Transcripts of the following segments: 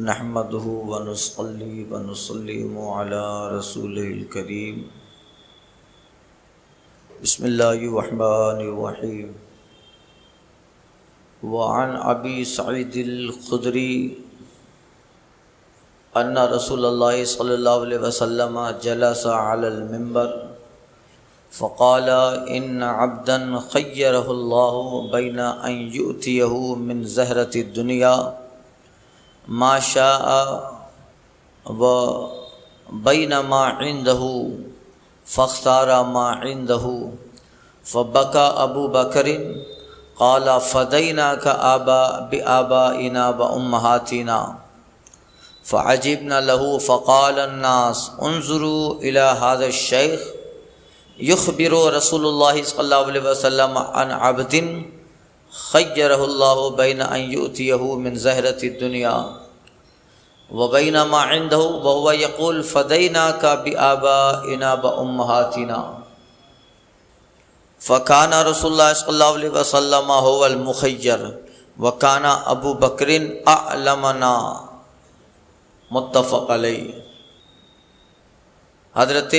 نحمده ونصلي ونسلم على رسوله الكريم بسم الله الرحمن الرحيم وعن أبي سعيد الخدري أن رسول الله صلى الله عليه وسلم جلس على المنبر فقال إن عبدا خيره الله بين أن يؤتيه من زهرة الدنيا ما شاء وبين ما عنده فاختار ما عنده فبكى أبو بكر قال فديناك بآبائنا وأمهاتنا فعجبنا له فقال الناس انظروا إلى هذا الشيخ يخبر رسول الله صلى الله عليه وسلم عن عبد خيره الله بين أن يؤتيه من زهرة الدنيا وبين ما عنده وهو يقول فديناك بآبائنا وأمهاتنا فكان رسول الله صلى الله عليه وسلم هو المخير وكان أبو بكر أعلمنا متفق علیہ۔ حضرت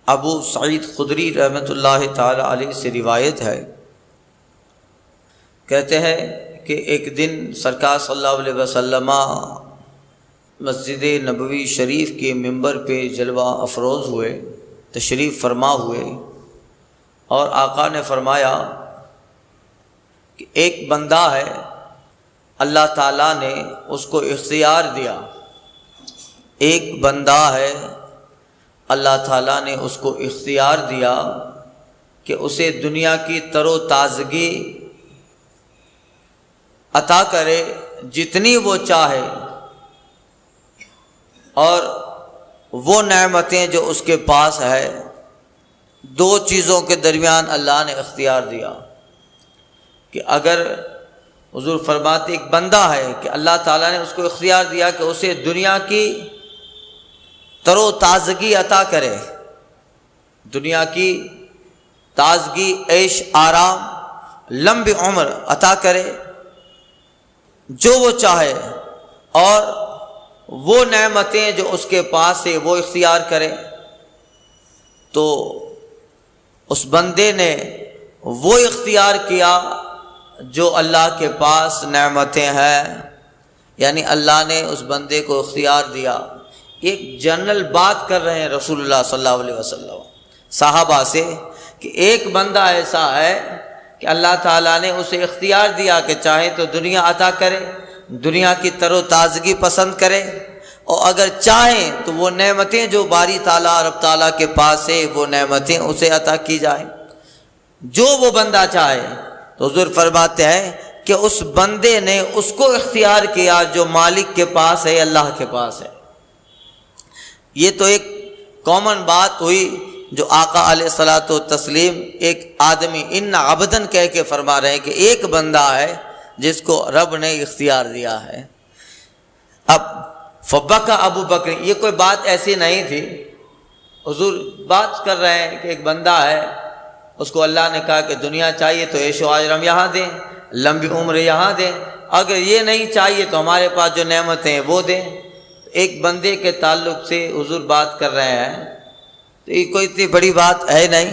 ابو سعید خدری رحمۃ اللہ تعالی علیہ سے روایت ہے، کہتے ہیں کہ ایک دن سرکار صلی اللہ علیہ وسلم مسجد نبوی شریف کے ممبر پہ جلوہ افروز ہوئے، تشریف فرما ہوئے، اور آقا نے فرمایا کہ ایک بندہ ہے، اللہ تعالیٰ نے اس کو اختیار دیا، ایک بندہ ہے اللہ تعالیٰ نے اس کو اختیار دیا کہ اسے دنیا کی تر و تازگی عطا کرے جتنی وہ چاہے، اور وہ نعمتیں جو اس کے پاس ہے، دو چیزوں کے درمیان اللہ نے اختیار دیا کہ اگر حضور فرماتے ایک بندہ ہے کہ اللہ تعالیٰ نے اس کو اختیار دیا کہ اسے دنیا کی تر و تازگی عطا کرے، دنیا کی تازگی، عیش آرام، لمبی عمر عطا کرے جو وہ چاہے، اور وہ نعمتیں جو اس کے پاس ہے وہ اختیار کرے، تو اس بندے نے وہ اختیار کیا جو اللہ کے پاس نعمتیں ہیں، یعنی اللہ نے اس بندے کو اختیار دیا۔ ایک جنرل بات کر رہے ہیں رسول اللہ صلی اللہ علیہ وسلم صحابہ سے کہ ایک بندہ ایسا ہے کہ اللہ تعالیٰ نے اسے اختیار دیا کہ چاہے تو دنیا عطا کرے، دنیا کی تر و تازگی پسند کرے، اور اگر چاہیں تو وہ نعمتیں جو باری تعالیٰ رب تعالیٰ کے پاس ہے وہ نعمتیں اسے عطا کی جائیں جو وہ بندہ چاہے۔ تو حضور فرماتے ہیں کہ اس بندے نے اس کو اختیار کیا جو مالک کے پاس ہے، اللہ کے پاس ہے۔ یہ تو ایک کامن بات ہوئی جو آقا علیہ الصلوۃ والتسلیم ایک آدمی ان عبدن کہہ کے فرما رہے ہیں کہ ایک بندہ ہے جس کو رب نے اختیار دیا ہے۔ اب فبکا ابو بکر، یہ کوئی بات ایسی نہیں تھی، حضور بات کر رہے ہیں کہ ایک بندہ ہے، اس کو اللہ نے کہا کہ دنیا چاہیے تو عیش و آرام یہاں دیں، لمبی عمر یہاں دیں، اگر یہ نہیں چاہیے تو ہمارے پاس جو نعمتیں ہیں وہ دیں۔ ایک بندے کے تعلق سے حضور بات کر رہے ہیں، تو یہ کوئی اتنی بڑی بات ہے نہیں۔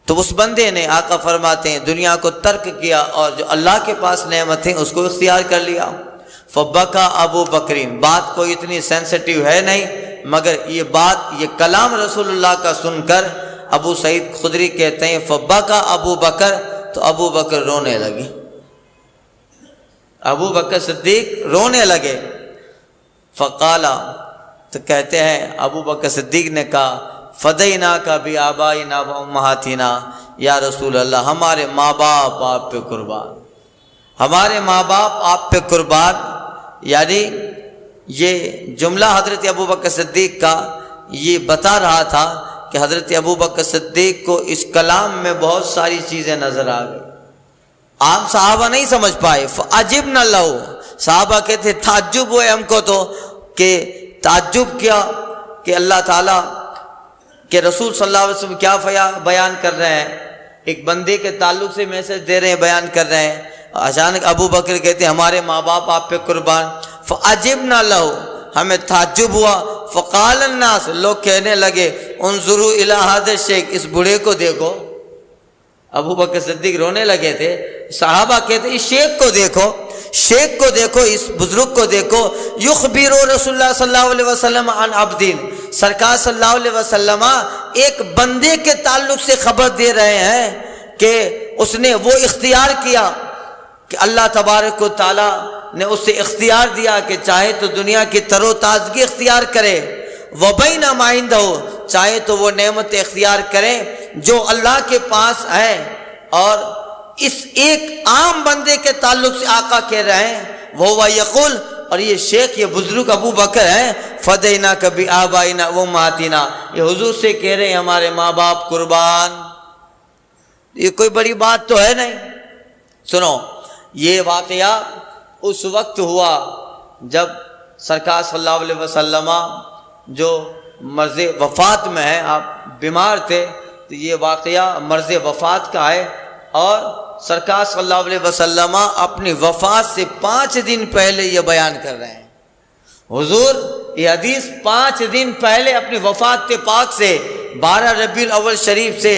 تو اس بندے نے، آقا فرماتے ہیں، دنیا کو ترک کیا اور جو اللہ کے پاس نعمتیں اس کو اختیار کر لیا۔ فبکا ابو بکرین، بات کوئی اتنی سینسٹیو ہے نہیں، مگر یہ بات، یہ کلام رسول اللہ کا سن کر ابو سعید خدری کہتے ہیں فبکا ابو بکر، تو ابو بکر رونے لگے، ابو بکر صدیق رونے لگے۔ فقالا، تو کہتے ہیں ابو بکر صدیق نے کہا فدیناک بآبائنا وامہاتنا، یا رسول اللہ ہمارے ماں باپ آپ پہ قربان، ہمارے ماں باپ آپ پہ قربان۔ یعنی یہ جملہ حضرت ابو بکر صدیق کا یہ بتا رہا تھا کہ حضرت ابو بکر صدیق کو اس کلام میں بہت ساری چیزیں نظر آ گئی، عام صحابہ نہیں سمجھ پائے۔ فعجبنا لہ، صحابہ کہتے تعجب ہوئے ہم کو تو، کہ تعجب کیا کہ اللہ تعالیٰ کہ رسول صلی اللہ علیہ وسلم کیا بیان کر رہے ہیں، ایک بندے کے تعلق سے میسج دے رہے ہیں، بیان کر رہے ہیں، اچانک ابو بکر کہتے ہیں ہمارے ماں باپ آپ پہ قربان. فعجبنا لہ، ہمیں تعجب ہوا. فقال الناس، لوگ کہنے لگے انظروا الی ھذا الشیخ، اس بوڑھے کو دیکھو. ابو بکر صدیق رونے لگے تھے. صحابہ کہتے اس شیخ کو دیکھو، شیخ کو دیکھو، اس بزرگ کو دیکھو. یخبر رسول اللہ صلی اللہ علیہ وسلم عن عبدین، سرکار صلی اللہ علیہ وسلم ایک بندے کے تعلق سے خبر دے رہے ہیں کہ اس نے وہ اختیار کیا کہ اللہ تبارک و تعالی نے اس سے اختیار دیا کہ چاہے تو دنیا کی تر و تازگی اختیار کرے، وبین ما عنده، چاہے تو وہ نعمت اختیار کریں جو اللہ کے پاس ہے. اور اس ایک عام بندے کے تعلق سے آقا کہہ رہے ہیں وہ یقول، اور یہ شیخ یہ بزرگ ابو بکر ہیں، فدیناک بآبائنا وامہاتنا، یہ حضور سے کہہ رہے ہیں ہمارے ماں باپ قربان. یہ کوئی بڑی بات تو ہے نہیں. سنو، یہ واقعہ اس وقت ہوا جب سرکار صلی اللہ علیہ وسلم جو مرض وفات میں ہے، آپ بیمار تھے، تو یہ واقعہ مرض وفات کا ہے. اور سرکار صلی اللہ علیہ وسلم اپنی وفات سے 5 دن پہلے یہ بیان کر رہے ہیں. حضور یہ حدیث 5 دن پہلے اپنی وفات پاک سے 12 ربیع الاول شریف سے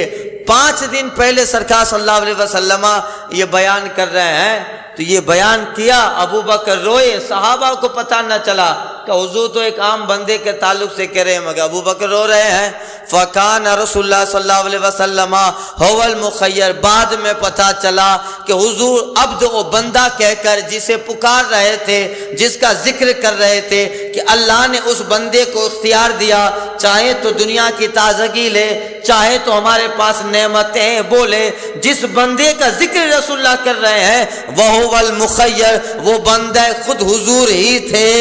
5 دن پہلے سرکار صلی اللہ علیہ وسلم یہ بیان کر رہے ہیں. تو یہ بیان کیا، ابو بکر روئے، صحابہ کو پتہ نہ چلا کہ حضور تو ایک عام بندے کے تعلق سے کہہ رہے ہیں، مگر ابو بکر رو رہے ہیں. فکان رسول اللہ صلی اللہ علیہ وسلم هو المخیر، بعد میں پتہ چلا کہ حضور عبد و بندہ کہہ کر جسے پکار رہے تھے، جس کا ذکر کر رہے تھے کہ اللہ نے اس بندے کو اختیار دیا، چاہے تو دنیا کی تازگی لے، چاہے تو ہمارے پاس نعمتیں بولے. جس بندے کا ذکر رسول اللہ کر رہے ہیں وہ المخیر، وہ بندے خود حضور ہی تھے،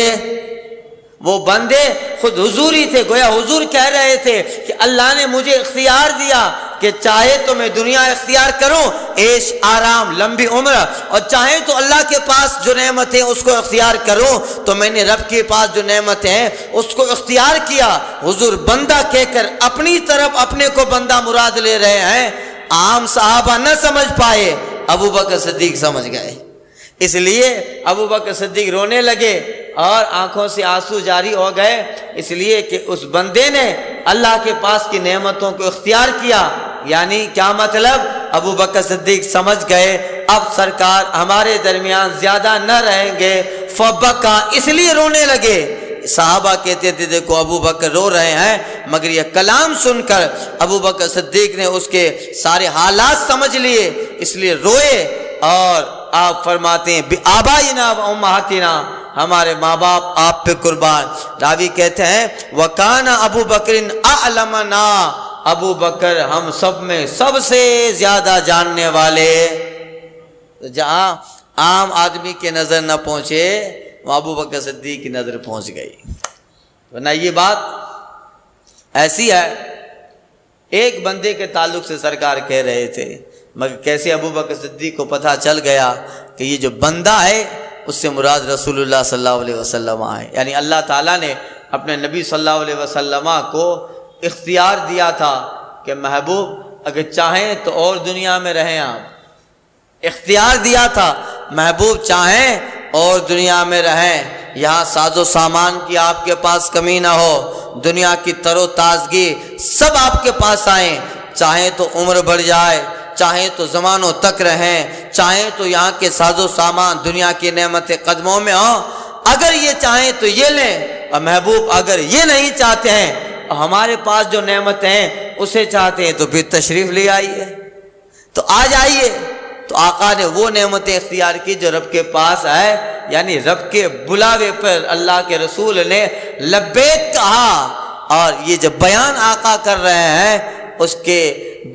وہ بندے خود حضور ہی تھے. گویا حضور کہہ رہے تھے کہ اللہ نے مجھے اختیار دیا کہ چاہے تو میں دنیا اختیار کروں، عیش آرام لمبی عمر، اور چاہے تو اللہ کے پاس جو نعمتیں اس کو اختیار کروں. تو میں نے رب کے پاس جو نعمتیں ہیں اس کو اختیار کیا. حضور بندہ کہہ کر اپنی طرف اپنے کو بندہ مراد لے رہے ہیں. عام صحابہ نہ سمجھ پائے، ابو بکر صدیق سمجھ گئے. اس لیے ابو بکر صدیق رونے لگے اور آنکھوں سے آنسو جاری ہو گئے، اس لیے کہ اس بندے نے اللہ کے پاس کی نعمتوں کو اختیار کیا. یعنی کیا مطلب؟ ابو بکر صدیق سمجھ گئے اب سرکار ہمارے درمیان زیادہ نہ رہیں گے. فبکا، اس لیے رونے لگے. صحابہ کہتے تھے دیکھو ابو بکر رو رہے ہیں، مگر یہ کلام سن کر ابو بکر صدیق نے اس کے سارے حالات سمجھ لیے، اس لیے روئے. اور آپ فرماتے ہیں بآبائنا و امہاتنا، ہمارے ماں باپ آپ پہ قربان. راوی کہتے ہیں وکانا ابو بکر اعلمنا، ابو بکر ہم سب میں سب سے زیادہ جاننے والے. جہاں عام آدمی کی نظر نہ پہنچے وہاں ابو بکر صدیق کی نظر پہنچ گئی. ورنہ یہ بات ایسی ہے، ایک بندے کے تعلق سے سرکار کہہ رہے تھے، مگر کیسے ابو بکر صدیق کو پتہ چل گیا کہ یہ جو بندہ ہے اس سے مراد رسول اللہ صلی اللہ علیہ وسلم ہے. یعنی اللہ تعالیٰ نے اپنے نبی صلی اللہ علیہ وسلم کو اختیار دیا تھا کہ محبوب اگر چاہیں تو اور دنیا میں رہیں. آپ اختیار دیا تھا محبوب چاہیں اور دنیا میں رہیں، یہاں ساز و سامان کی آپ کے پاس کمی نہ ہو، دنیا کی تر و تازگی سب آپ کے پاس آئیں، چاہیں تو عمر بڑھ جائے، چاہیں تو زمانوں تک رہیں، چاہیں تو یہاں کے ساز و سامان دنیا کی نعمتیں قدموں میں ہوں. اگر یہ چاہیں تو یہ لیں، اور محبوب اگر یہ نہیں چاہتے ہیں اور ہمارے پاس جو نعمتیں ہیں اسے چاہتے ہیں تو پھر تشریف لے آئیے، تو آ جائیے. تو آقا نے وہ نعمتیں اختیار کی جو رب کے پاس ہے. یعنی رب کے بلاوے پر اللہ کے رسول نے لبیک کہا، اور یہ جو بیان آقا کر رہے ہیں اس کے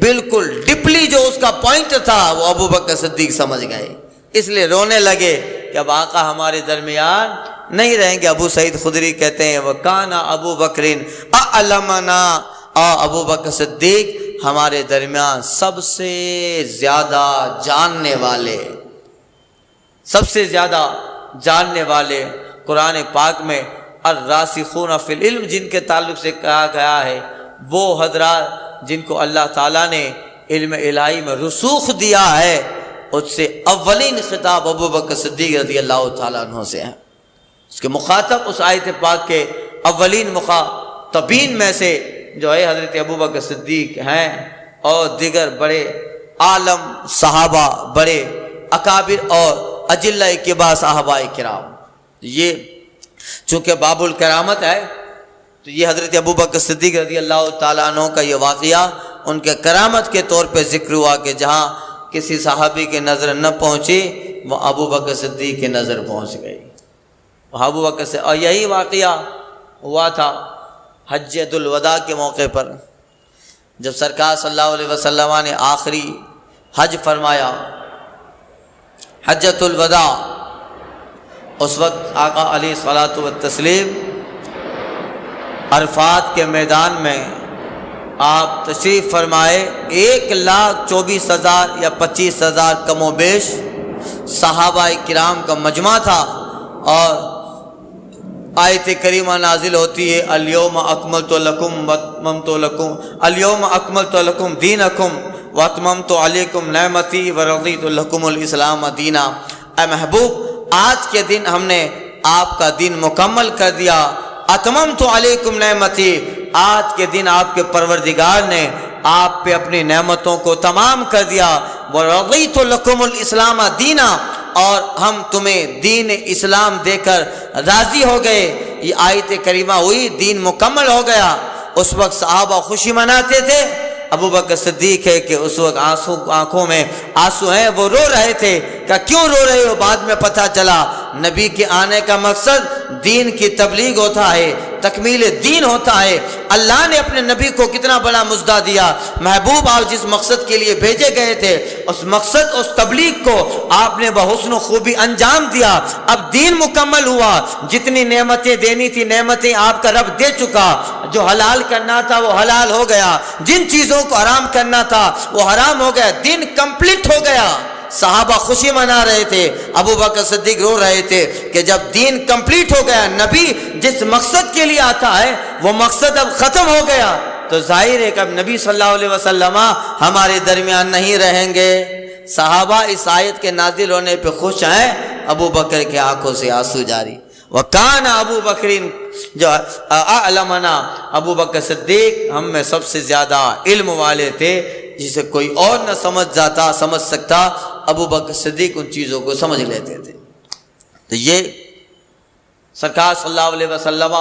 بالکل ڈپلی جو اس کا پوائنٹ تھا وہ ابو بکر صدیق سمجھ گئے، اس لیے رونے لگے کہ اب آقا ہمارے درمیان نہیں رہیں گے. ابو سعید خدری کہتے ہیں وَكَانَ ابو بکرین اعلمنا، ابو بکر صدیق ہمارے درمیان سب سے زیادہ جاننے والے، سب سے زیادہ جاننے والے. قرآن پاک میں الراسخون فی العلم جن کے تعلق سے کہا گیا ہے وہ حضرات جن کو اللہ تعالیٰ نے علم الہی میں رسوخ دیا ہے، اس سے اولین خطاب ابو بکر صدیق رضی اللہ تعالیٰ عنہ سے ہے۔ اس کے مخاطب اس آیت پاک کے اولین مخاطبین میں سے جو ہے حضرت ابو بکر صدیق ہیں اور دیگر بڑے عالم صحابہ، بڑے اکابر اور اجلہ کبار صحابہ کرام۔ یہ چونکہ باب الکرامت ہے تو یہ حضرت ابو بکر صدیق رضی اللہ تعالیٰ عنہ کا یہ واقعہ ان کے کرامت کے طور پہ ذکر ہوا کہ جہاں کسی صحابی کی نظر نہ پہنچی وہ ابو بکر صدیق کی نظر پہنچ گئی۔ ابو بکر سے، اور یہی واقعہ ہوا تھا حجۃ الوداع کے موقع پر، جب سرکار صلی اللہ علیہ وسلم نے آخری حج فرمایا، حجۃ الوداع۔ اس وقت آقا علیہ الصلاۃ والتسلیم عرفات کے میدان میں آپ تشریف فرمائے، 1,24,000 یا 25,000 کم و بیش صحابہ کرام کا مجمع تھا، اور آیت کریمہ نازل ہوتی ہے، الیوم اکملت لکم واتممت لکم، الیوم اکملت لکم دینکم واتممت علیکم نعمتی ورضیت لکم الاسلام دینا۔ اے محبوب، آج کے دن ہم نے آپ کا دین مکمل کر دیا، اتممت علیکم نعمتی، آج کے دن آپ کے پروردگار نے آپ پہ اپنی نعمتوں کو تمام کر دیا، ورضیت لکم الاسلام دینا، اور ہم تمہیں دین اسلام دے کر راضی ہو گئے۔ یہ آیت کریمہ ہوئی، دین مکمل ہو گیا۔ اس وقت صحابہ خوشی مناتے تھے۔ ابو بکر صدیق ہے کہ اس وقت آنکھوں میں آنسو ہیں، وہ رو رہے تھے کہ کیوں رو رہے ہو؟ بعد میں پتہ چلا نبی کے آنے کا مقصد دین کی تبلیغ ہوتا ہے، تکمیل دین ہوتا ہے۔ اللہ نے اپنے نبی کو کتنا بڑا مژدہ دیا، محبوب آپ جس مقصد کے لیے بھیجے گئے تھے اس مقصد، اس تبلیغ کو آپ نے بحسن و خوبی انجام دیا۔ اب دین مکمل ہوا، جتنی نعمتیں دینی تھی نعمتیں آپ کا رب دے چکا، جو حلال کرنا تھا وہ حلال ہو گیا، جن چیزوں کو حرام کرنا تھا وہ حرام ہو گیا، دین کمپلیٹ ہو گیا۔ صحابہ خوشی منا رہے تھے، ابو بکر صدیق رو رہے تھے کہ جب دین کمپلیٹ ہو گیا، نبی جس مقصد کے لیے آتا ہے وہ مقصد اب ختم ہو گیا، تو ظاہر ہے کہ اب نبی صلی اللہ علیہ وسلم ہمارے درمیان نہیں رہیں گے۔ صحابہ اس آیت کے نازل ہونے پہ خوش ہیں، ابو بکر کی آنکھوں سے آنسو جاری۔ وَكَانَ ابو بکر جو اعلمنا، ابو بکر صدیق ہم میں سب سے زیادہ علم والے تھے، جسے کوئی اور نہ سمجھ سکتا، ابو بکر صدیق ان چیزوں کو سمجھ لیتے تھے۔ تو یہ سرکار صلی اللہ علیہ وسلم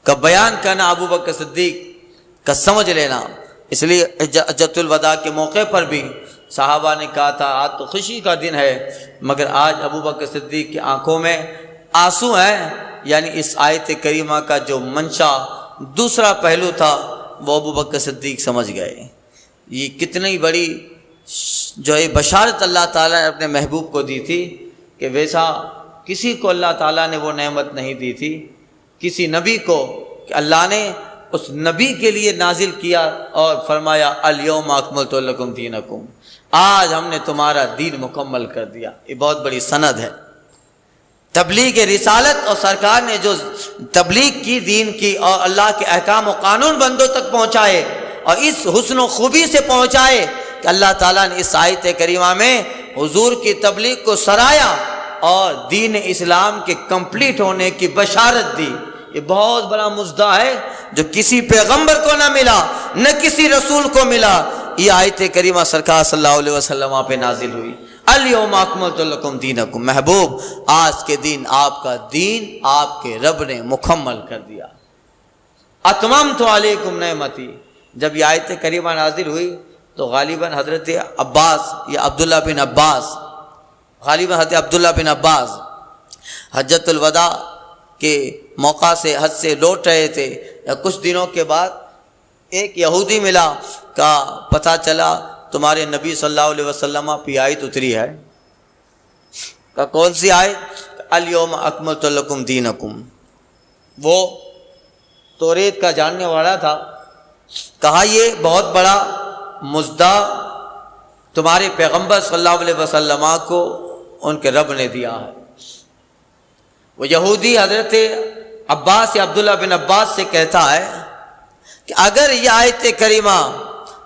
کا بیان کرنا، ابو بکر صدیق کا سمجھ لینا، اس لیے حجۃ الوداع کے موقع پر بھی صحابہ نے کہا تھا آج تو خوشی کا دن ہے، مگر آج ابو بکر صدیق کی آنکھوں میں آنسو ہیں، یعنی اس آیت کریمہ کا جو منشا دوسرا پہلو تھا وہ ابو بکر صدیق سمجھ گئے۔ یہ کتنی بڑی جو ہے بشارت اللہ تعالیٰ نے اپنے محبوب کو دی تھی کہ ویسا کسی کو اللہ تعالیٰ نے وہ نعمت نہیں دی تھی، کسی نبی کو، کہ اللہ نے اس نبی کے لیے نازل کیا اور فرمایا الیوم اکملت لکم دینکم، آج ہم نے تمہارا دین مکمل کر دیا۔ یہ بہت بڑی سند ہے، تبلیغ رسالت، اور سرکار نے جو تبلیغ کی دین کی اور اللہ کے احکام و قانون بندوں تک پہنچائے، اور اس حسن و خوبی سے پہنچائے کہ اللہ تعالیٰ نے اس آیت کریمہ میں حضور کی تبلیغ کو سرایا اور دین اسلام کے کمپلیٹ ہونے کی بشارت دی۔ یہ بہت بڑا مژدہ ہے جو کسی پیغمبر کو نہ ملا، نہ کسی رسول کو ملا۔ یہ آیت کریمہ سرکار صلی اللہ علیہ وسلم پہ نازل ہوئی، الیوم اکملت لکم دینکم، محبوب آج کے دن آپ کا دین آپ کے رب نے مکمل کر دیا۔ اتممت علیکم نعمتی، جب یہ آیت کریمہ نازل ہوئی تو غالباً حضرت عباس یا عبداللہ بن عباس، غالباً حضرت عبداللہ بن عباس حجۃ الوداع کے موقع سے حج سے لوٹ رہے تھے، یا کچھ دنوں کے بعد ایک یہودی ملا، کا پتہ چلا تمہارے نبی صلی اللہ علیہ وسلم پہ آیت اتری ہے، کہ کون سی آیت؟ الیوم اکملت لکم دینکم۔ وہ توریت کا جاننے والا تھا، کہا یہ بہت بڑا مژدہ تمہارے پیغمبر صلی اللہ علیہ وسلم کو ان کے رب نے دیا ہے۔ وہ یہودی حضرت عباس یا عبداللہ بن عباس سے کہتا ہے کہ اگر یہ آیت کریمہ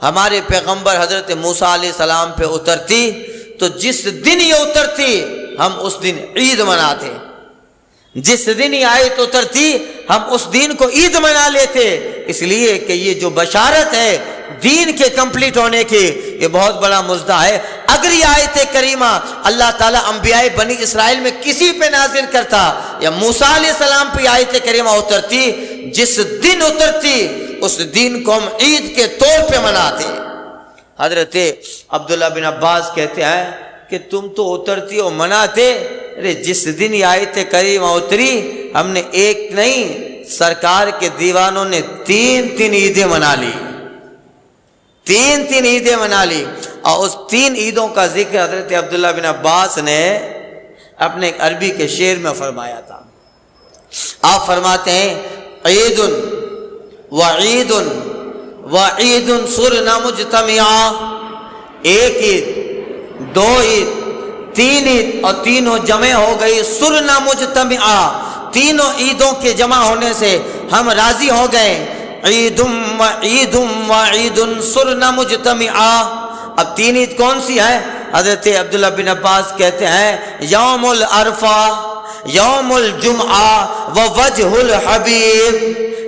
ہمارے پیغمبر حضرت موسیٰ علیہ السلام پہ اترتی تو جس دن یہ اترتی ہم اس دن عید مناتے، جس دن یہ آیت اترتی ہم اس دن کو عید منا لیتے، اس لیے کہ یہ جو بشارت ہے دین کے کمپلیٹ ہونے کی، یہ بہت بڑا مژدہ ہے۔ اگر یہ آیت کریمہ اللہ تعالیٰ انبیاء بنی اسرائیل میں کسی پہ نازل کرتا یا موسیٰ علیہ السلام پہ آیت کریمہ اترتی، جس دن اترتی اس دن کو ہم عید کے طور پہ مناتے۔ حضرت عبداللہ بن عباس کہتے ہیں کہ تم تو اترتی اور مناتے، ارے جس دن یہ آیت کریمہ اتری ہم نے ایک نہیں، سرکار کے دیوانوں نے تین عیدیں منا لی، تین عیدیں منا لی۔ اور اس 3 عیدوں کا ذکر حضرت عبداللہ بن عباس نے اپنے عربی کے شعر میں فرمایا تھا۔ آپ فرماتے ہیں عید وعید وعید صرنا مجتمعا، ایک عید، 2 عید، 3 عید، اور تینوں جمع ہو گئی صرنا مجتمعا، تینوں عیدوں کے جمع ہونے سے ہم راضی ہو گئے۔ عید وعید وعید صرنا مجتمعا، اب 3 عید کون سی ہے؟ حضرت عبداللہ بن عباس کہتے ہیں یوم العرفہ، یوم الجمعہ ووجہ الحبیب،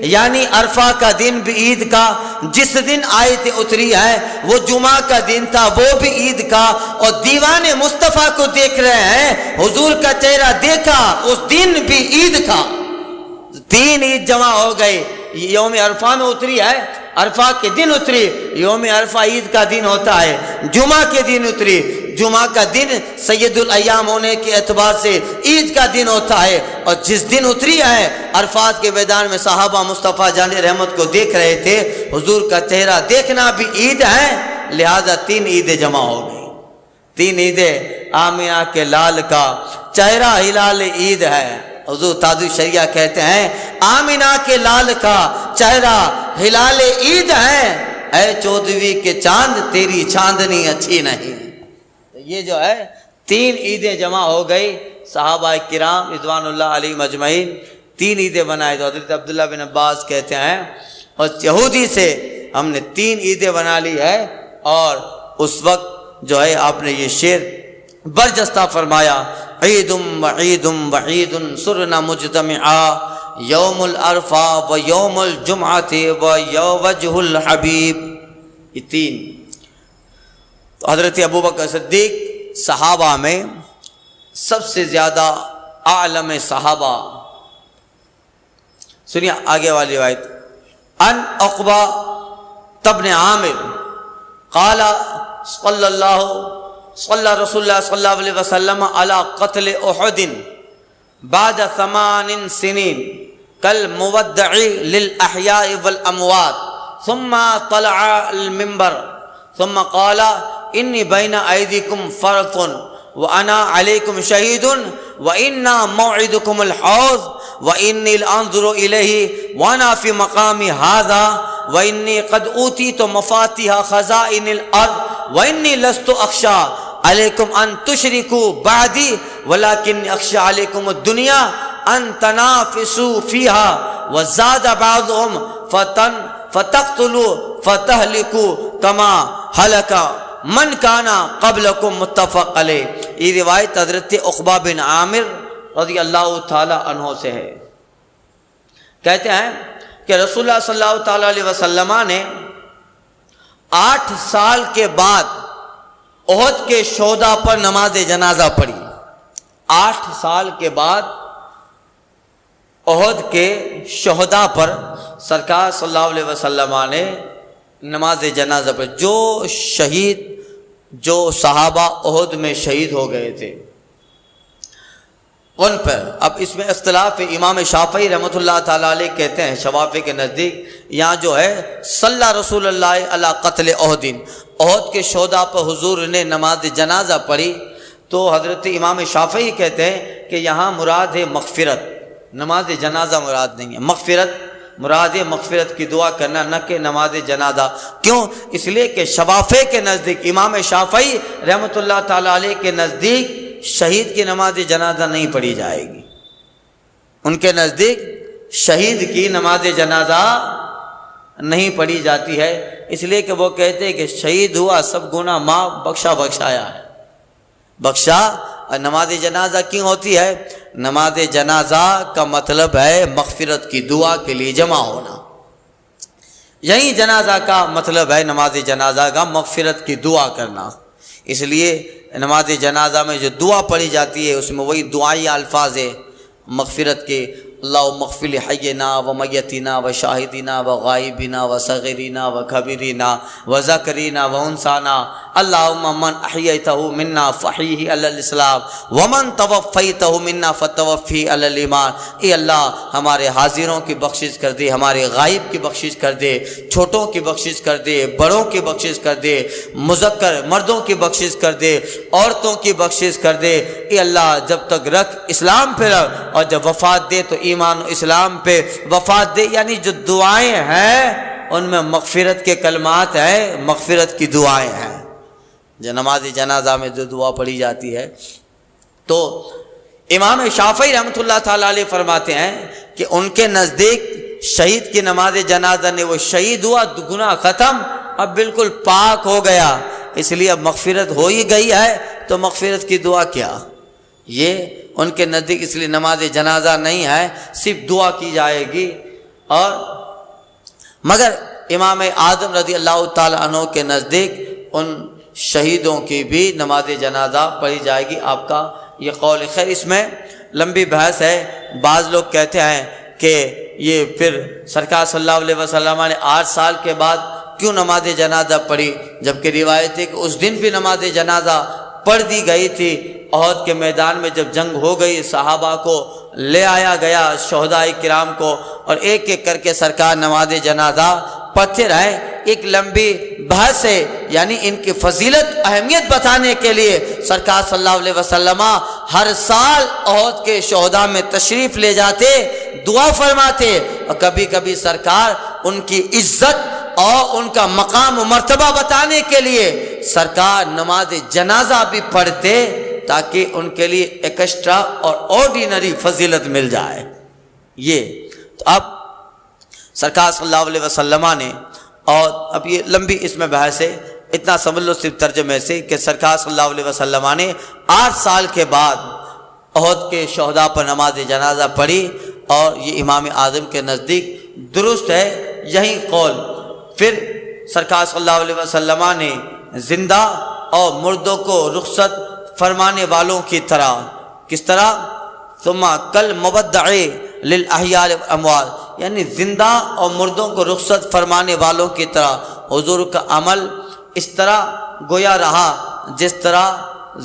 یعنی عرفہ کا دن بھی عید کا، جس دن آیت اتری ہے وہ جمعہ کا دن تھا، وہ بھی عید کا، اور دیوان مصطفیٰ کو دیکھ رہے ہیں، حضور کا چہرہ دیکھا، اس دن بھی عید کا، 3 عید جمع ہو گئے۔ یوم عرفہ میں اتری ہے، عرفہ کے دن اتری، یوم عرفہ عید کا دن ہوتا ہے، جمعہ کے دن اتری، جمعہ کا دن سید الایام ہونے کے اعتبار سے عید کا دن ہوتا ہے، اور جس دن اتری ہے عرفات کے میدان میں صحابہ مصطفیٰ جان رحمت کو دیکھ رہے تھے، حضور کا چہرہ دیکھنا بھی عید ہے، لہذا 3 عیدیں جمع ہو گئی۔ 3 عیدیں، آمینہ کے لال کا چہرہ ہلال عید ہے، حضور تاج الشریعہ کہتے ہیں آمینہ کے لال کا چہرہ ہلال عید ہے، اے 14ویں کے چاند تیری چاندنی اچھی نہیں۔ یہ جو ہے 3 عیدیں جمع ہو گئی، صحابہ کرام رضوان اللہ علیہم اجمعین 3 عیدیں بنائے۔ تو حضرت عبداللہ بن عباس کہتے ہیں اور یہودی سے ہم نے 3 عیدیں بنا لی ہے، اور اس وقت جو ہے آپ نے یہ شعر برجستہ فرمایا عید وعید وعید صرنا مجتمعا یوم العرفہ و یوم الجمعۃ و وجہ الحبیب، یہ 3۔ تو حضرت ابوبکر صدیق صحابہ میں سب سے زیادہ عالم صحابہ۔ سنیے آگے والی روایت، ان عقبہ ابن عامر قال صلی رسول اللہ صلی اللہ علیہ وسلم علی قتل احد بعد 8 سنین کالمودع للاحیاء والاموات ثم طلع المنبر ثم قال انی بین ایدیکم فرط وانا علیکم شہید وانا موعدکم الحوض وانی لانظر الیہ وانا فی مقامی ھذا وانی قد اوتیت مفاتیح خزائن الارض وانی لست اخشی علیکم ان تشرکوا بعدی ولکن اخشی علیکم الدنیا ان تنافسوا فیہا وزاد بعضهم فتقتلوا فتہلکوا کما ہلک من کانا قبلکم، متفق علیہ۔ یہ روایت حضرت عقبہ بن عامر رضی اللہ تعالی عنہ سے ہے۔ کہتے ہیں کہ رسول اللہ صلی اللہ تعالی علیہ وسلم نے 8 سال کے بعد احد کے شہداء پر نماز جنازہ پڑھی۔ 8 سال کے بعد احد کے شہداء پر سرکار صلی اللہ علیہ وسلم نے نماز جنازہ پڑھی، جو صحابہ احد میں شہید ہو گئے تھے ان پر۔ اب اس میں اختلاف ہے، امام شافعی رحمۃ اللہ تعالیٰ علیہ کہتے ہیں شوافی کے نزدیک یہاں جو ہے صلی رسول اللہ علی قتل احد، احد کے شہداء پر حضور نے نماز جنازہ پڑھی، تو حضرت امام شافعی کہتے ہیں کہ یہاں مراد ہے مغفرت، نماز جنازہ مراد نہیں ہے، مغفرت مراد ہے، مغفرت کی دعا کرنا، نہ کہ نماز جنازہ۔ کیوں؟ اس لیے کہ شوافی کے نزدیک، امام شافعی رحمۃ اللہ تعالیٰ علیہ کے نزدیک شہید کی نماز جنازہ نہیں پڑھی جائے گی، ان کے نزدیک شہید کی نماز جنازہ نہیں پڑھی جاتی ہے، اس لیے کہ وہ کہتے ہیں کہ شہید ہوا سب گناہ معاف بخشا بخشایا ہے، بخشا۔ اور نماز جنازہ کیوں ہوتی ہے؟ نماز جنازہ کا مطلب ہے مغفرت کی دعا کے لیے جمع ہونا، یہی جنازہ کا مطلب ہے، نماز جنازہ کا مغفرت کی دعا کرنا۔ اس لیے نماز جنازہ میں جو دعا پڑھی جاتی ہے اس میں وہی دعائی الفاظ ہے مغفرت کے، اللہم اغفر لحینا و میتنا و شاہدینا و غائبینا و صغیرینا و کبیرینا و ذکرینا و انسانا، اللہم من احییتہ منا فحیہ علی الاسلام ومن توفیتہ منا فتوفی علی الایمان۔ اے اللہ ہمارے حاضروں کی بخشش کر دے، ہمارے غائب کی بخشش کر دے، چھوٹوں کی بخشش کر دے، بڑوں کی بخشش کر دے، مذکر مردوں کی بخشش کر دے، عورتوں کی بخشش کر دے۔ اے اللہ جب تک رکھ اسلام پہ رکھ، اور جب وفات دے تو ایمان و اسلام پہ وفات دے۔ یعنی جو دعائیں ہیں ان میں مغفرت کے کلمات ہیں، مغفرت کی دعائیں ہیں۔ جو نماز جنازہ میں جو دعا پڑھی جاتی ہے، تو امام شافعی رحمۃ اللہ تعالیٰ علیہ فرماتے ہیں کہ ان کے نزدیک شہید کی نماز جنازہ نے وہ شہید ہوا، گناہ ختم، اب بالکل پاک ہو گیا، اس لیے اب مغفرت ہو ہی گئی ہے تو مغفرت کی دعا کیا؟ یہ ان کے نزدیک اس لیے نماز جنازہ نہیں ہے، صرف دعا کی جائے گی۔ اور مگر امام اعظم رضی اللہ تعالیٰ عنہ کے نزدیک ان شہیدوں کی بھی نماز جنازہ پڑھی جائے گی۔ آپ کا یہ قول خیر، اس میں لمبی بحث ہے۔ بعض لوگ کہتے ہیں کہ یہ پھر سرکار صلی اللہ علیہ وسلم نے 8 سال کے بعد کیوں نماز جنازہ پڑھی، جبکہ روایت ہے کہ اس دن بھی نماز جنازہ پڑھ دی گئی تھی۔ احد کے میدان میں جب جنگ ہو گئی، صحابہ کو لے آیا گیا، شہداء کرام کو، اور ایک ایک کر کے سرکار نماز جنازہ پڑھتے رہے۔ ایک لمبی بحث ہے، یعنی ان کی فضیلت اہمیت بتانے کے لیے سرکار صلی اللہ علیہ وسلم ہر سال احد کے شہداء میں تشریف لے جاتے، دعا فرماتے، اور کبھی کبھی سرکار ان کی عزت اور ان کا مقام و مرتبہ بتانے کے لیے سرکار نماز جنازہ بھی پڑھتے، تاکہ ان کے لیے ایکسٹرا اور آرڈینری فضیلت مل جائے۔ یہ تو اب سرکار صلی اللہ علیہ وسلم نے، اور اب یہ لمبی اس میں بحث ہے، اتنا سمجھ لو صرف ترجمے سے کہ سرکار صلی اللہ علیہ وسلم نے 8 سال کے بعد احد کے شہداء پر نماز جنازہ پڑھی، اور یہ امام اعظم کے نزدیک درست ہے یہی قول۔ پھر سرکار صلی اللہ علیہ وسلم نے زندہ اور مردوں کو رخصت فرمانے والوں کی طرح، کس طرح؟ ثم کل مبدع للاحیاء والاموات، یعنی زندہ اور مردوں کو رخصت فرمانے والوں کی طرح حضور کا عمل اس طرح گویا رہا جس طرح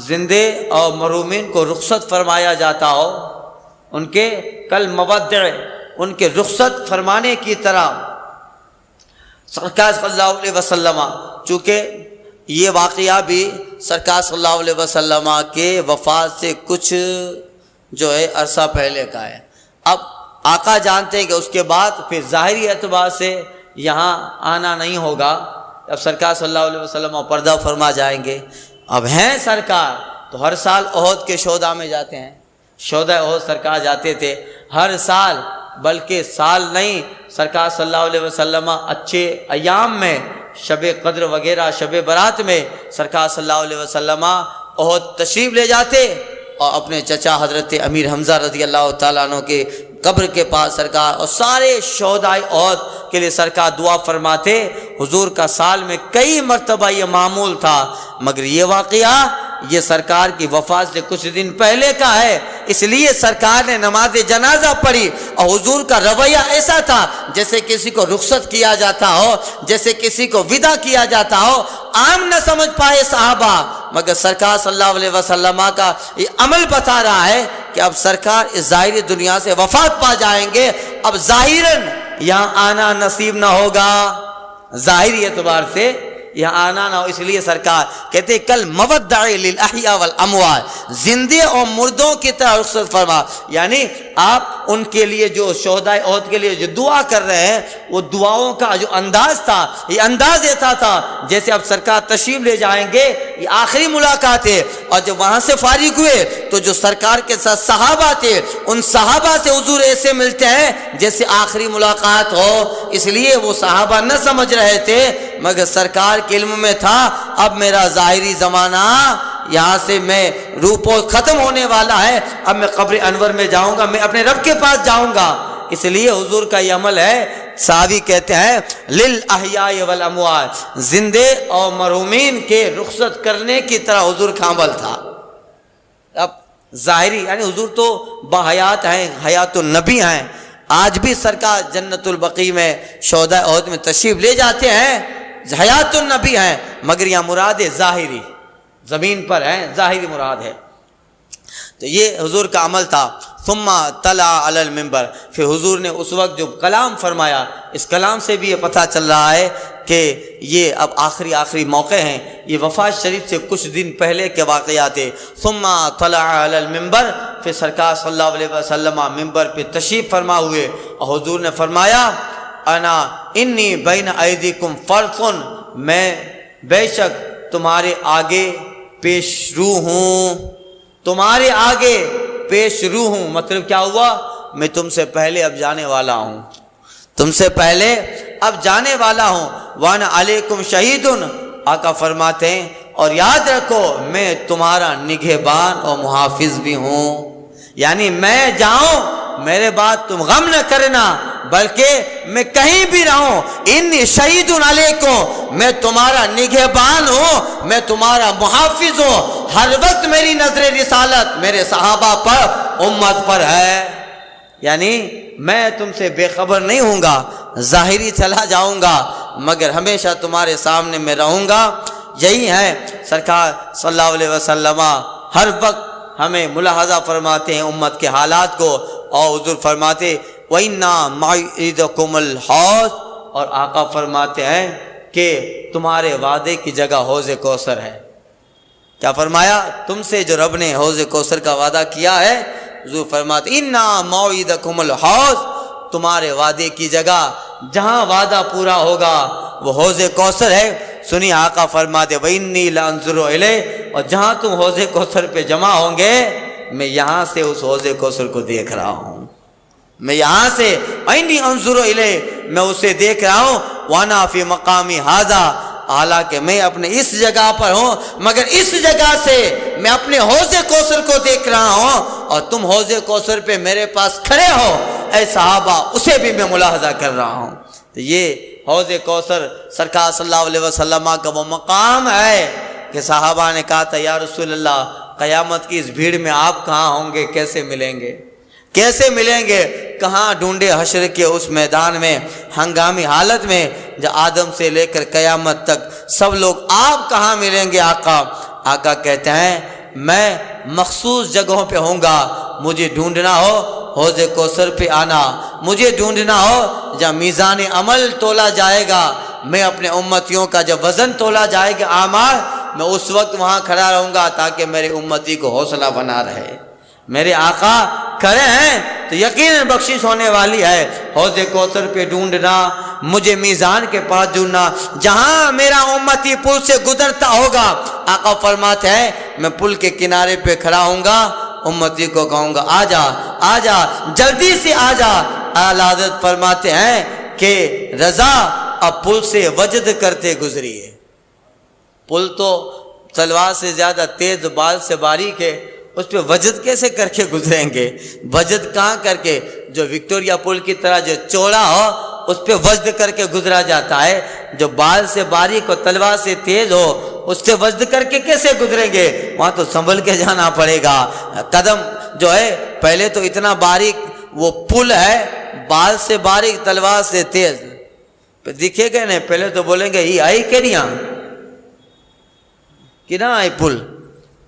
زندے اور محرومین کو رخصت فرمایا جاتا ہو، ان کے کل مبدع، ان کے رخصت فرمانے کی طرح سرکار صلی اللہ علیہ وسلم، چونکہ یہ واقعہ بھی سرکار صلی اللہ علیہ وسلم کے وفات سے کچھ جو ہے عرصہ پہلے کا ہے۔ اب آقا جانتے ہیں کہ اس کے بعد پھر ظاہری اعتبار سے یہاں آنا نہیں ہوگا، اب سرکار صلی اللہ علیہ وسلم پردہ فرما جائیں گے۔ اب ہیں سرکار تو ہر سال احد کے شہداء میں جاتے ہیں، شہداء احد سرکار جاتے تھے ہر سال، بلکہ سال نہیں، سرکار صلی اللہ علیہ وسلم اچھے ایام میں، شب قدر وغیرہ، شب برات میں سرکار صلی اللہ علیہ وسلم احد تشریف لے جاتے، اور اپنے چچا حضرت امیر حمزہ رضی اللہ تعالیٰ عنہ کے قبر کے پاس سرکار اور سارے شہداء احد کے لیے سرکار دعا فرماتے۔ حضور کا سال میں کئی مرتبہ یہ معمول تھا، مگر یہ واقعہ یہ سرکار کی وفات سے کچھ دن پہلے کا ہے، اس لیے سرکار نے نماز جنازہ پڑھی، اور حضور کا رویہ ایسا تھا جیسے کسی کو رخصت کیا جاتا ہو، جیسے کسی کو ودا کیا جاتا ہو۔ عام نہ سمجھ پائے صحابہ، مگر سرکار صلی اللہ علیہ وسلم کا یہ عمل بتا رہا ہے کہ اب سرکار اس ظاہری دنیا سے وفات پا جائیں گے، اب ظاہراً یہاں آنا نصیب نہ ہوگا، ظاہری اعتبار سے یہاں آنا نہ ہو، اس لیے سرکار کہتے کل مودع للاحیاء والاموات، زندے اور مردوں کی طرح رخصت فرما، یعنی آپ ان کے لیے جو شہدائے احد کے لیے جو دعا کر رہے ہیں وہ دعاؤں کا جو انداز تھا یہ انداز ایسا تھا جیسے اب سرکار تشریف لے جائیں گے، یہ آخری ملاقات ہے، اور جب وہاں سے فارغ ہوئے تو جو سرکار کے ساتھ صحابہ تھے ان صحابہ سے حضور ایسے ملتے ہیں جیسے آخری ملاقات ہو، اس لیے وہ صحابہ نہ سمجھ رہے تھے مگر سرکار کے علم میں تھا اب میرا ظاہری زمانہ یہاں سے میں روپو ختم ہونے والا ہے، اب میں قبر انور میں جاؤں گا، میں اپنے رب کے پاس جاؤں گا۔ اس لیے حضور کا یہ عمل ہے، صحابی کہتے ہیں للاحیاء والاموات، زندے اور مرحومین کے رخصت کرنے کی طرح حضور کا عمل تھا۔ اب ظاہری یعنی حضور تو باحیات ہیں، حیات النبی ہیں، آج بھی سرکار جنت البقیع میں شہداء احد میں تشریف لے جاتے ہیں، حیات النبی ہیں، مگر یہاں مراد ہے ظاہری، زمین پر ہیں ظاہری مراد ہے۔ تو یہ حضور کا عمل تھا۔ ثم طلع علی المنبر، پھر حضور نے اس وقت جو کلام فرمایا، اس کلام سے بھی یہ پتہ چل رہا ہے کہ یہ اب آخری موقع ہیں، یہ وفات شریف سے کچھ دن پہلے کے واقعات ہیں۔ ثم طلع علی المنبر، پھر سرکار صلی اللہ علیہ وسلم ممبر پہ تشریف فرما ہوئے اور حضور نے فرمایا انا انی بین ایدیکم فرق، میں بے شک تمہارے آگے پیش رو ہوں، تمہارے آگے پیش رو ہوں۔ مطلب کیا ہوا؟ میں تم سے پہلے اب جانے والا ہوں، تم سے پہلے اب جانے والا ہوں۔ وانا علیکم شہید، آقا فرماتے ہیں اور یاد رکھو میں تمہارا نگہبان اور محافظ بھی ہوں، یعنی میں جاؤں میرے بعد تم غم نہ کرنا، بلکہ میں کہیں بھی رہوں انی شہید علیکم، میں تمہارا نگہبان ہوں، میں تمہارا محافظ ہوں، ہر وقت میری نظر رسالت میرے صحابہ پر، امت پر ہے، یعنی میں تم سے بے خبر نہیں ہوں گا، ظاہری چلا جاؤں گا مگر ہمیشہ تمہارے سامنے میں رہوں گا۔ یہی ہے سرکار صلی اللہ علیہ وسلم ہر وقت ہمیں ملاحظہ فرماتے ہیں امت کے حالات کو، اور حضور فرماتے وَإِنَّا مَوْعِدَكُمُ الْحَوْض، اور آقا فرماتے ہیں کہ تمہارے وعدے کی جگہ حوض کوثر ہے۔ کیا فرمایا؟ تم سے جو رب نے حوض کوثر کا وعدہ کیا ہے، حضور فرماتے اِنَّا مَوْعِدَكُمُ الْحَوْض، تمہارے وعدے کی جگہ جہاں وعدہ پورا ہوگا وہ حوض کوثر ہے۔ سنی آقا فرماتے وَإِنِّي لَأَنظُرُ إِلَيْهِ، اور جہاں تم حوض کوثر پہ جمع ہوں گے میں یہاں سے اس حوض کوثر کو دیکھ رہا ہوں، میں یہاں سے وَإِنِّي أَنظُرُ إِلَيْهِ، میں اسے دیکھ رہا ہوں، وَأَنَا فِي مَقَامِ هَذَا، حالانکہ میں اپنے اس جگہ پر ہوں مگر اس جگہ سے میں اپنے حوض کوثر کو دیکھ رہا ہوں، اور تم حوض کوثر پہ میرے پاس کھڑے ہو اے صحابہ، اسے بھی میں ملاحظہ کر رہا ہوں۔ تو یہ حوض کوثر سرکار صلی اللہ علیہ وسلم کا وہ مقام ہے کہ صحابہ نے کہا تھا یا رسول اللہ قیامت کی اس بھیڑ میں آپ کہاں ہوں گے، کیسے ملیں گے، کیسے ملیں گے، کہاں ڈھونڈے حشر کے اس میدان میں ہنگامی حالت میں، جو آدم سے لے کر قیامت تک سب لوگ آپ کہاں ملیں گے آقا؟ آقا کہتے ہیں میں مخصوص جگہوں پہ ہوں گا، مجھے ڈھونڈنا ہو حوض کوثر پہ آنا، مجھے ڈھونڈنا ہو جہاں میزان عمل تولا جائے گا، میں اپنے امتیوں کا جب وزن تولا جائے گا اعمال، میں اس وقت وہاں کھڑا رہوں گا تاکہ میرے امتی کو حوصلہ بنا رہے۔ میرے آقا کھڑے ہیں تو یقیناً بخشش ہونے والی ہے۔ حوض کوثر پہ ڈھونڈنا، مجھے میزان کے پاس ڈھونڈنا، جہاں میرا امتی پل سے گزرتا ہوگا، آقا فرماتے ہیں میں پل کے کنارے پہ کھڑا ہوں گا، امتی کو کہوں گا آجا آجا جلدی سے آجا۔ اعلی حضرت فرماتے ہیں کہ رضا اب پل سے وجد کرتے گزریے۔ پل تو تلوار سے زیادہ تیز، بال سے باریک ہے، اس پہ وجد کیسے کر کے گزریں گے؟ وجد کہاں کر کے؟ جو وکٹوریا پل کی طرح جو چوڑا ہو اس پہ وجد کر کے گزرا جاتا ہے، جو بال سے باریک اور تلوار سے تیز ہو اس سے وجد کر کے کیسے گزریں گے؟ وہاں تو سنبھل کے جانا پڑے گا۔ قدم جو ہے پہلے تو اتنا باریک وہ پل ہے، بال سے باریک تلوار سے تیز، دکھے گا نہیں، پہلے تو بولیں گے یہ آئی کیڑیاں کہ نہ آئی پل،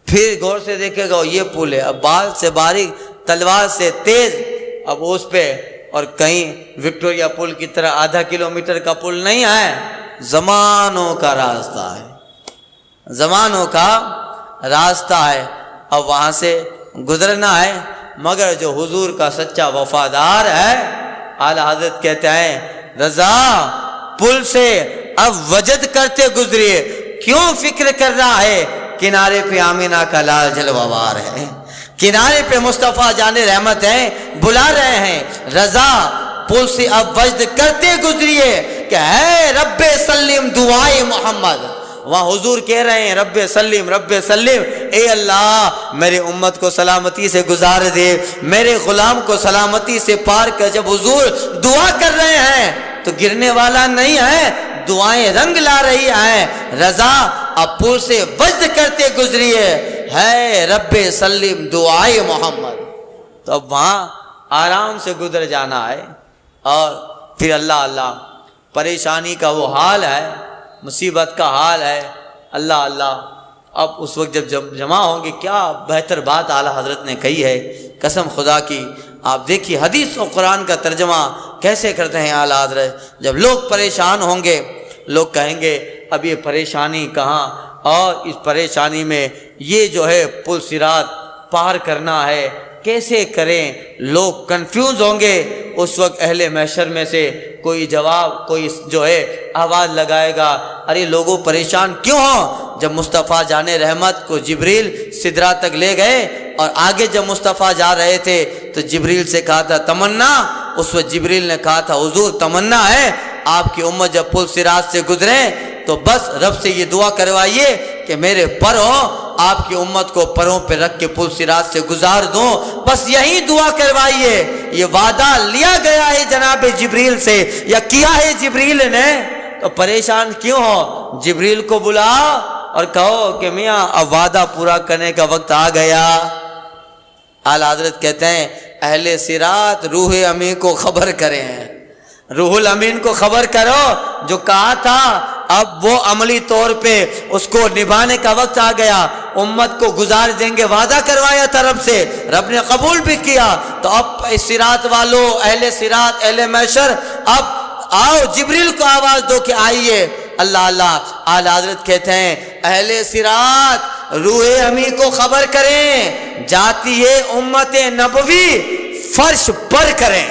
پھر غور سے دیکھے گا یہ پل ہے، اب بال سے باریک تلوار سے تیز، اب اس پہ اور کہیں وکٹوریا پل کی طرح آدھا کلومیٹر کا پل نہیں ہے، زمانوں کا راستہ ہے، زمانوں کا راستہ ہے، اب وہاں سے گزرنا ہے۔ مگر جو حضور کا سچا وفادار ہے، اعلی حضرت کہتے ہیں رضا پل سے اب وجد کرتے گزریے، کیوں فکر کر رہا ہے، کنارے پہ آمینہ کا لال جلوہ وار ہے، کنارے پہ مصطفیٰ جان رحمت ہیں، بلا رہے ہیں رضا پل سے اب وجد کرتے گزریے کہ ہے رب سلم دعائے محمد۔ وہاں حضور کہہ رہے ہیں رب سلم رب سلم، اے اللہ میرے امت کو سلامتی سے گزار دے، میرے غلام کو سلامتی سے پار کر۔ جب حضور دعا کر رہے ہیں تو گرنے والا نہیں ہے، دعائیں رنگ لا رہی ہیں، رضا اب پل سے وجد کرتے گزریے ہے رب سلم دعائے محمد۔ تو اب وہاں آرام سے گزر جانا ہے، اور پھر اللہ اللہ پریشانی کا وہ حال ہے، مصیبت کا حال ہے، اللہ اللہ۔ اب اس وقت جب جمع ہوں گے، کیا بہتر بات اعلیٰ حضرت نے کہی ہے، قسم خدا کی۔ آپ دیکھیے حدیث و قرآن کا ترجمہ کیسے کرتے ہیں اعلیٰ حضرت۔ جب لوگ پریشان ہوں گے، لوگ کہیں گے اب یہ پریشانی کہاں، اور اس پریشانی میں یہ جو ہے پل صراط پار کرنا ہے، کیسے کریں، لوگ کنفیوز ہوں گے۔ اس وقت اہل محشر میں سے کوئی جواب، کوئی جو ہے آواز لگائے گا، ارے لوگوں پریشان کیوں ہوں؟ جب مصطفیٰ جان رحمت کو جبریل سدرہ تک لے گئے، اور آگے جب مصطفیٰ جا رہے تھے تو جبریل سے کہا تھا تمنا، اس وقت جبریل نے کہا تھا حضور تمنا ہے آپ کی امت جب پل صراط سے گزریں تو بس رب سے یہ دعا کروائیے کہ میرے پر ہو، آپ کی امت کو پروں پہ رکھ کے پل صراط سے گزار دوں، بس یہی دعا کروائیے۔ یہ وعدہ لیا گیا ہے جناب جبریل سے، یا کیا ہے جبریل نے، تو پریشان کیوں ہو؟ جبریل کو بلا اور کہو کہ میاں اب وعدہ پورا کرنے کا وقت آ گیا۔ اعلیٰ حضرت کہتے ہیں اہل صراط روح امین کو خبر کریں، روح الامین کو خبر کرو، جو کہا تھا اب وہ عملی طور پہ اس کو نبھانے کا وقت آ گیا، امت کو گزار دیں گے، وعدہ کروایا تھا رب سے، رب نے قبول بھی کیا۔ تو اب صراط والو، اہل صراط، اہل محشر، اب آؤ جبریل کو آواز دو کہ آئیے۔ اللہ اللہ، اعلیٰ حضرت کہتے ہیں اہل صراط روح امی کو خبر کریں، جاتی ہے امت نبوی فرش پر کریں۔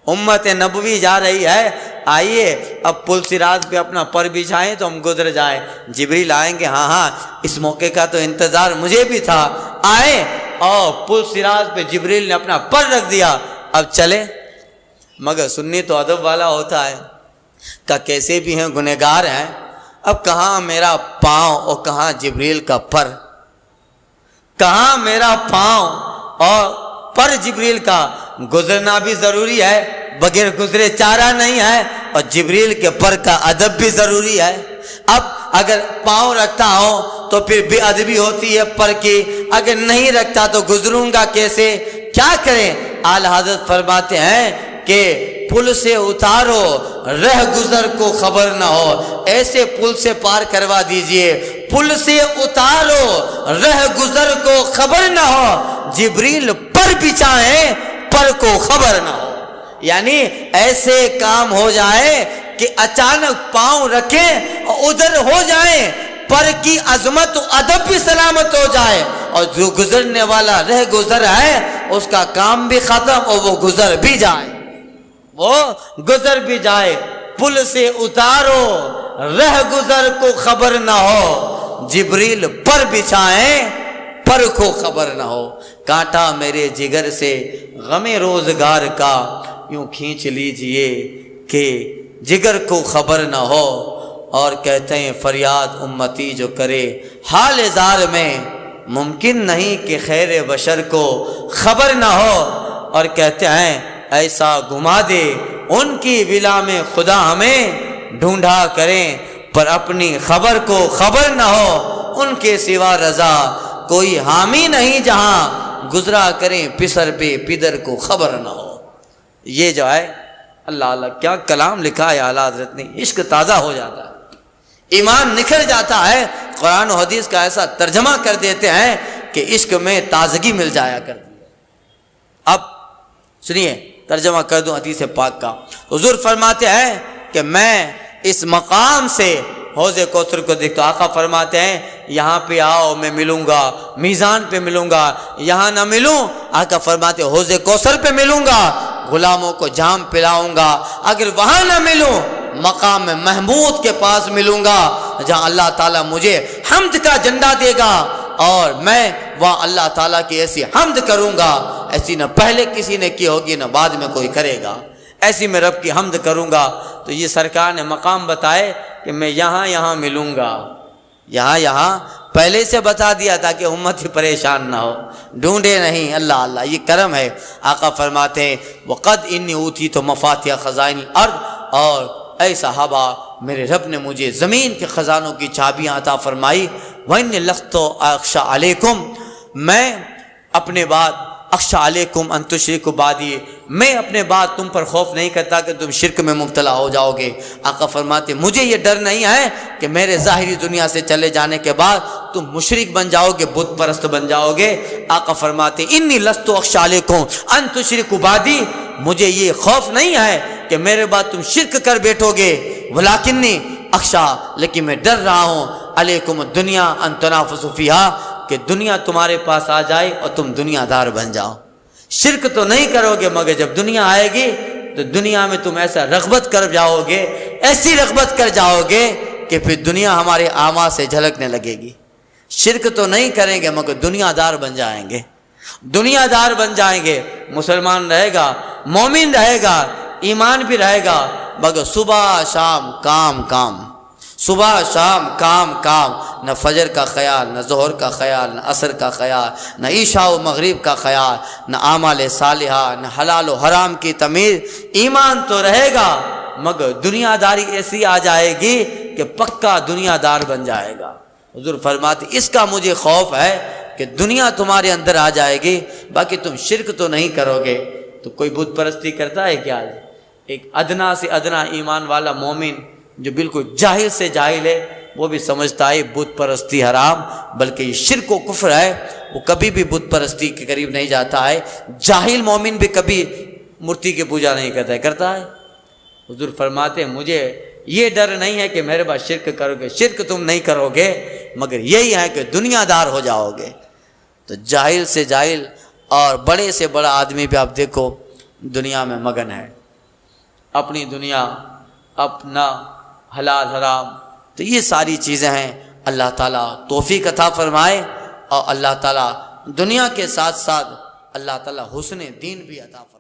امت نبوی جا رہی ہے، آئیے اب پل صراط پہ اپنا پر بچھائیں تو ہم گزر جائیں۔ جبریل آئیں گے، ہاں ہاں اس موقع کا تو انتظار مجھے بھی تھا، آئے اور پل صراط پہ جبریل نے اپنا پر رکھ دیا، اب چلے۔ مگر سنی تو ادب والا ہوتا ہے کہ کیسے بھی ہیں گنہگار ہیں، اب کہاں میرا پاؤں اور کہاں جبریل کا پر، کہاں میرا پاؤں اور پر جبریل کا، گزرنا بھی ضروری ہے، بغیر گزرے چارہ نہیں ہے، اور جبریل کے پر کا ادب بھی ضروری ہے۔ اب اگر پاؤں رکھتا ہوں تو پھر بے ادبی ہوتی ہے پر کی، اگر نہیں رکھتا تو گزروں گا کیسے، کیا کریں؟ اعلیٰ حضرت فرماتے ہیں کہ پل سے اتارو رہ گزر کو خبر نہ ہو، ایسے پل سے پار کروا دیجئے، پل سے اتارو رہ گزر کو خبر نہ ہو، جبریل پر بچھائیں پر کو خبر نہ ہو۔ یعنی ایسے کام ہو جائے کہ اچانک پاؤں رکھیں اور ادھر ہو جائیں، پر کی عظمت و ادب بھی سلامت ہو جائے، اور جو گزرنے والا رہ گزر ہے اس کا کام بھی ختم اور وہ گزر بھی جائے، وہ گزر بھی جائے۔ پل سے اتارو رہ گزر کو خبر نہ ہو، جبریل پر بچھائیں پر کو خبر نہ ہو۔ کانٹا میرے جگر سے غم روزگار کا یوں کھینچ لیجئے کہ جگر کو خبر نہ ہو، اور کہتے ہیں فریاد امتی جو کرے حال زار میں، ممکن نہیں کہ خیر بشر کو خبر نہ ہو، اور کہتے ہیں ایسا گھما دے ان کی ولا میں خدا ہمیں، ڈھونڈا کریں پر اپنی خبر کو خبر نہ ہو، ان کے سوا رضا کوئی حامی نہیں جہاں، گزرا کریں پسر پہ پدر کو خبر نہ ہو۔ یہ جو ہے اللہ اللہ کیا کلام لکھا ہے اعلیٰ حضرت نے، عشق تازہ ہو جاتا ہے، ایمان نکھر جاتا ہے، قرآن و حدیث کا ایسا ترجمہ کر دیتے ہیں کہ عشق میں تازگی مل جایا کرتی ہے۔ اب سنیے ترجمہ کر دوں حدیث پاک کا۔ حضور فرماتے ہیں کہ میں اس مقام سے حوض کوثر کو دیکھ تو آقا فرماتے ہیں یہاں پہ آؤ میں ملوں گا، میزان پہ ملوں گا، یہاں نہ ملوں آقا فرماتے حوض کوثر پہ ملوں گا، غلاموں کو جام پلاؤں گا، اگر وہاں نہ ملوں مقام محمود کے پاس ملوں گا جہاں اللہ تعالیٰ مجھے حمد کا جھنڈا دے گا، اور میں وہاں اللہ تعالیٰ کی ایسی حمد کروں گا ایسی نہ پہلے کسی نے کی ہوگی نہ بعد میں کوئی کرے گا، ایسی میں رب کی حمد کروں گا۔ تو یہ سرکار نے مقام بتائے کہ میں یہاں ملوں گا، یہاں پہلے سے بتا دیا تاکہ امت ہی پریشان نہ ہو، ڈھونڈے نہیں۔ اللہ اللہ یہ کرم ہے۔ آقا فرماتے ہیں وقد انی اوتیت مفاتیح خزائن الارض، اور اے صحابہ میرے رب نے مجھے زمین کے خزانوں کی چابیاں عطا فرمائی۔ وَإِنِّي لَسْتُ أَخْشَىٰ عَلَيْكُمْ، میں اپنے بعد اخشى علیکم ان تشرکوا بعدی، میں اپنے بعد تم پر خوف نہیں کرتا کہ تم شرک میں مبتلا ہو جاؤ گے۔ آقا فرماتے مجھے یہ ڈر نہیں ہے کہ میرے ظاہری دنیا سے چلے جانے کے بعد تم مشرک بن جاؤ گے، بت پرست بن جاؤ گے۔ آقا فرماتے انی لست اخشى علیکم ان تشرکوا بعدی، مجھے یہ خوف نہیں ہے کہ میرے بعد تم شرک کر بیٹھو گے، ولکنی اخشى، لیکن میں ڈر رہا ہوں علیکم الدنیا ان تنافسوا فیہا، کہ دنیا تمہارے پاس آ جائے اور تم دنیا دار بن جاؤ۔ شرک تو نہیں کرو گے مگر جب دنیا آئے گی تو دنیا میں تم ایسا رغبت کر جاؤ گے، ایسی رغبت کر جاؤ گے کہ پھر دنیا ہمارے اعمال سے جھلکنے لگے گی۔ شرک تو نہیں کریں گے مگر دنیا دار بن جائیں گے، دنیا دار بن جائیں گے۔ مسلمان رہے گا، مومن رہے گا، ایمان بھی رہے گا، مگر صبح شام کام، صبح شام کام، نہ فجر کا خیال، نہ ظہر کا خیال، نہ عصر کا خیال، نہ عشاء و مغرب کا خیال، نہ اعمال صالحہ، نہ حلال و حرام کی تمیز۔ ایمان تو رہے گا مگر دنیا داری ایسی آ جائے گی کہ پکا دنیا دار بن جائے گا۔ حضور فرماتے اس کا مجھے خوف ہے کہ دنیا تمہارے اندر آ جائے گی، باقی تم شرک تو نہیں کرو گے۔ تو کوئی بت پرستی کرتا ہے کیا؟ ایک ادنا سے ادنا ایمان والا مومن جو بالکل جاہل سے جاہل ہے وہ بھی سمجھتا ہے بت پرستی حرام، بلکہ یہ شرک و کفر ہے، وہ کبھی بھی بت پرستی کے قریب نہیں جاتا ہے۔ جاہل مومن بھی کبھی مورتی کی پوجا نہیں کرتا ہے۔ حضور فرماتے ہیں مجھے یہ ڈر نہیں ہے کہ میرے بعد شرک کرو گے، شرک تم نہیں کرو گے مگر یہی ہے کہ دنیا دار ہو جاؤ گے۔ تو جاہل سے جاہل اور بڑے سے بڑا آدمی بھی آپ دیکھو دنیا میں مگن ہے، اپنی دنیا، اپنا حلال حرام۔ تو یہ ساری چیزیں ہیں، اللہ تعالیٰ توفیق عطا فرمائے، اور اللہ تعالیٰ دنیا کے ساتھ ساتھ اللہ تعالیٰ حسن دین بھی عطا فرمائے۔